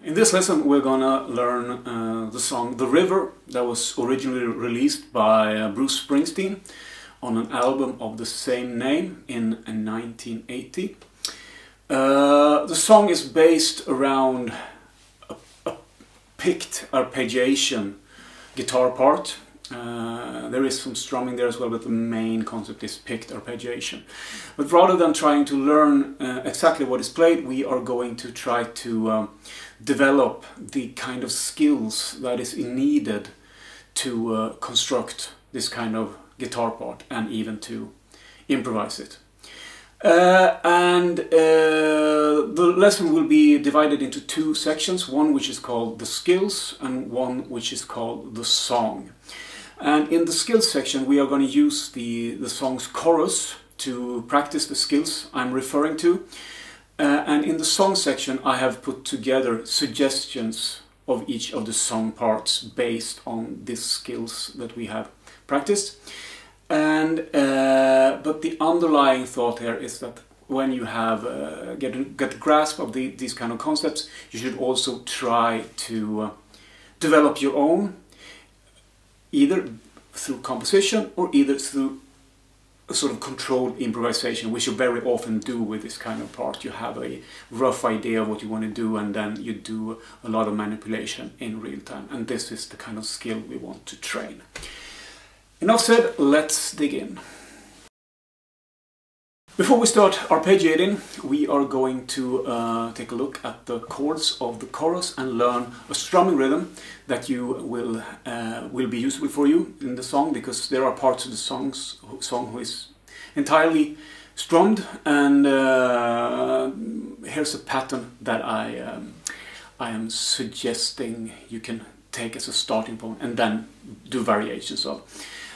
In this lesson we're gonna learn the song The River that was originally released by Bruce Springsteen on an album of the same name in 1980. The song is based around a picked arpeggiation guitar part. There is some strumming there as well, but the main concept is picked arpeggiation. But rather than trying to learn exactly what is played, we are going to try to develop the kind of skills that is needed to construct this kind of guitar part and even to improvise it. The lesson will be divided into two sections, one which is called the skills and one which is called the song. And in the skills section we are going to use the song's chorus to practice the skills I'm referring to. And in the song section I have put together suggestions of each of the song parts based on these skills that we have practiced. And but the underlying thought here is that when you have get a grasp of these kind of concepts, you should also try to develop your own, either through composition or either through a sort of controlled improvisation, which you very often do with this kind of part. You have a rough idea of what you want to do and then you do a lot of manipulation in real time. And this is the kind of skill we want to train. Enough said, let's dig in. Before we start arpeggiating, we are going to take a look at the chords of the chorus and learn a strumming rhythm that you will be useful for you in the song, because there are parts of the song who is entirely strummed, and here's a pattern that I am suggesting you can take as a starting point and then do variations of.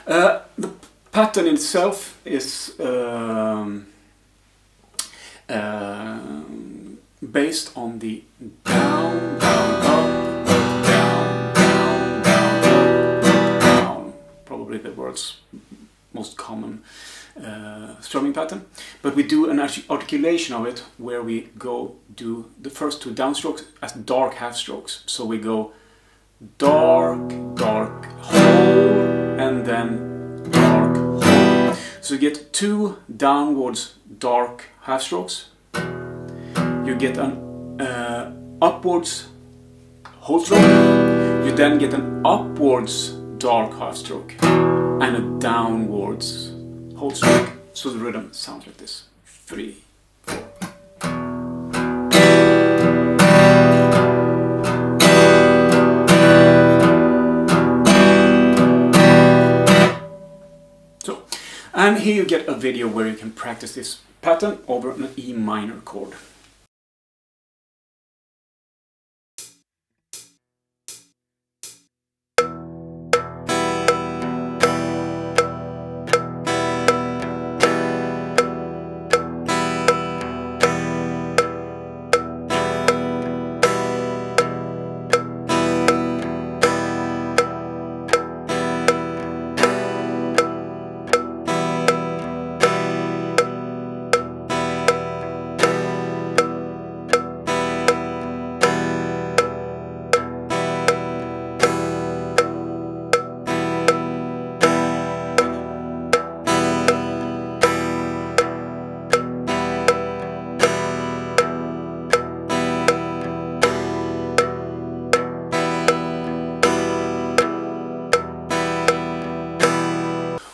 The pattern itself is based on the down, down, up, down, down, down, down. Probably the world's most common strumming pattern. But we do an articulation of it where we do the first two downstrokes as dark half strokes. So we go dark, dark, whole, and then dark, whole. So you get two downwards dark half strokes. You get an upwards whole stroke. You then get an upwards dark half stroke and a downwards whole stroke. So the rhythm sounds like this: 3, 4. And here you get a video where you can practice this pattern over an E minor chord.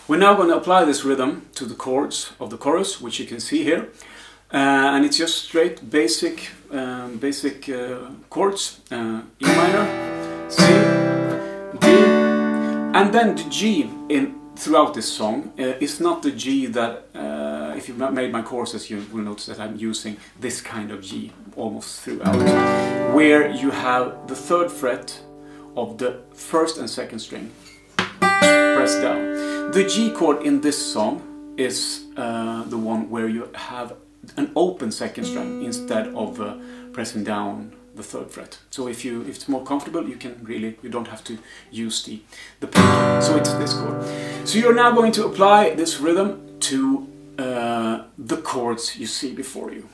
We're now going to apply this rhythm to the chords of the chorus, which you can see here, and it's just straight basic chords: E minor, C, D, and then the G throughout this song is not the G that, if you've made my courses, you will notice that I'm using this kind of G almost throughout, where you have the 3rd fret of the 1st and 2nd string pressed down. The G chord in this song is the one where you have an open 2nd string instead of pressing down the 3rd fret. So if it's more comfortable, you don't have to use the pick. So it's this chord. So you're now going to apply this rhythm to the chords you see before you.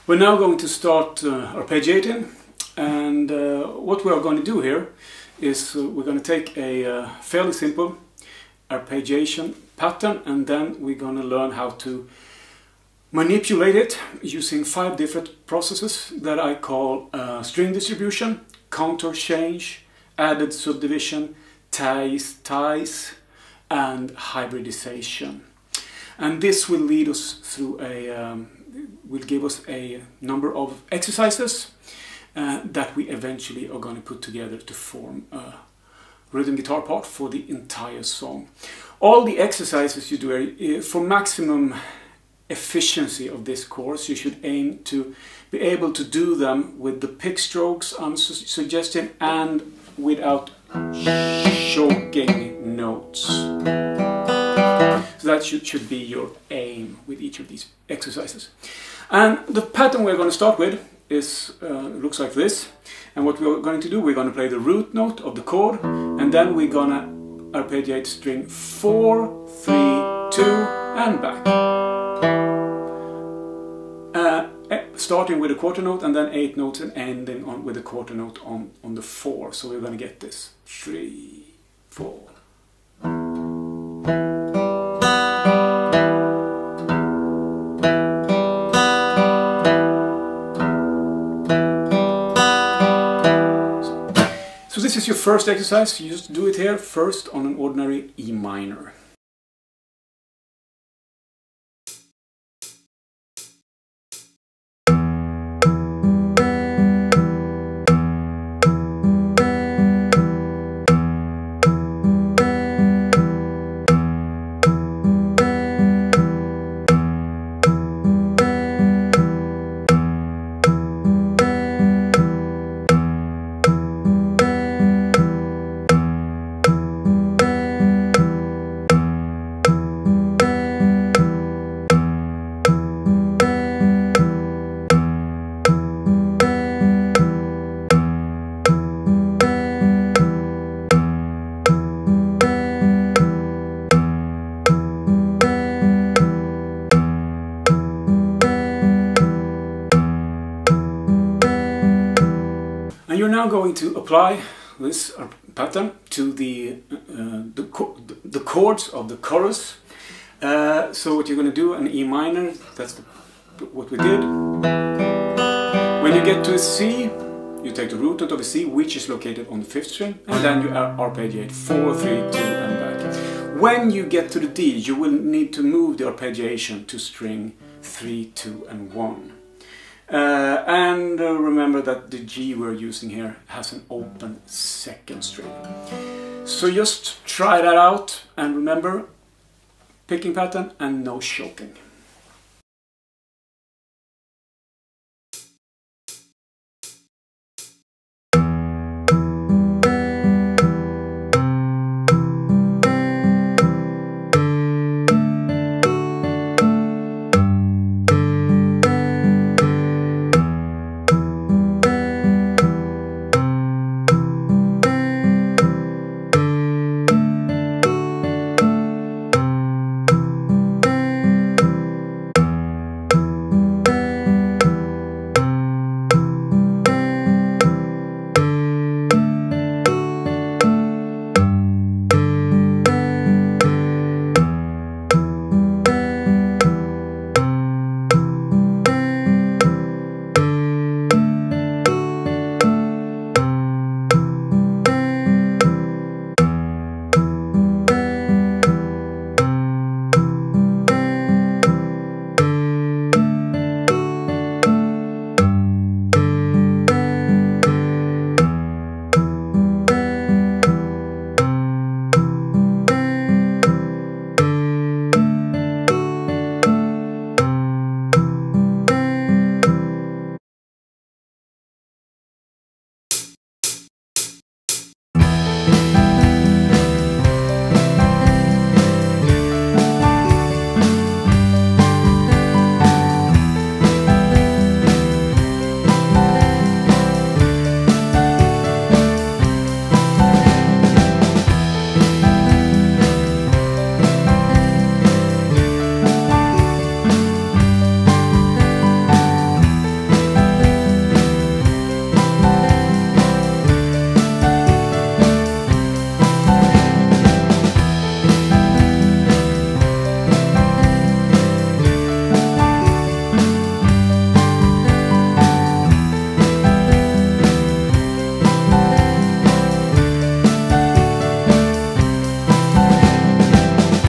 We're now going to start arpeggiating, and what we are going to do here is we're going to take a fairly simple arpeggiation pattern, and then we're going to learn how to manipulate it using 5 different processes that I call string distribution, counter change, added subdivision, ties, and hybridization. And this will lead us through will give us a number of exercises that we eventually are going to put together to form a rhythm guitar part for the entire song. All the exercises you do, for maximum efficiency of this course, you should aim to be able to do them with the pick strokes I'm suggesting and without choking notes. So that should be your aim with each of these exercises. And the pattern we're going to start with is looks like this. And what we're going to do, we're going to play the root note of the chord, and then we're going to arpeggiate string 4, 3, 2, and back. Starting with a quarter note and then 8 notes and ending on with a quarter note on the 4. So we're going to get this 3, 4. So this is your first exercise. You just do it here first on an ordinary E minor. And you're now going to apply this pattern to the chords of the chorus. So what you're going to do, an E minor, that's what we did. When you get to a C, you take the root note of a C, which is located on the 5th string, and then you arpeggiate 4, 3, 2, and back. When you get to the D, you will need to move the arpeggiation to string 3, 2, and 1. And remember that the G we're using here has an open 2nd string. So just try that out, and remember, picking pattern and no choking.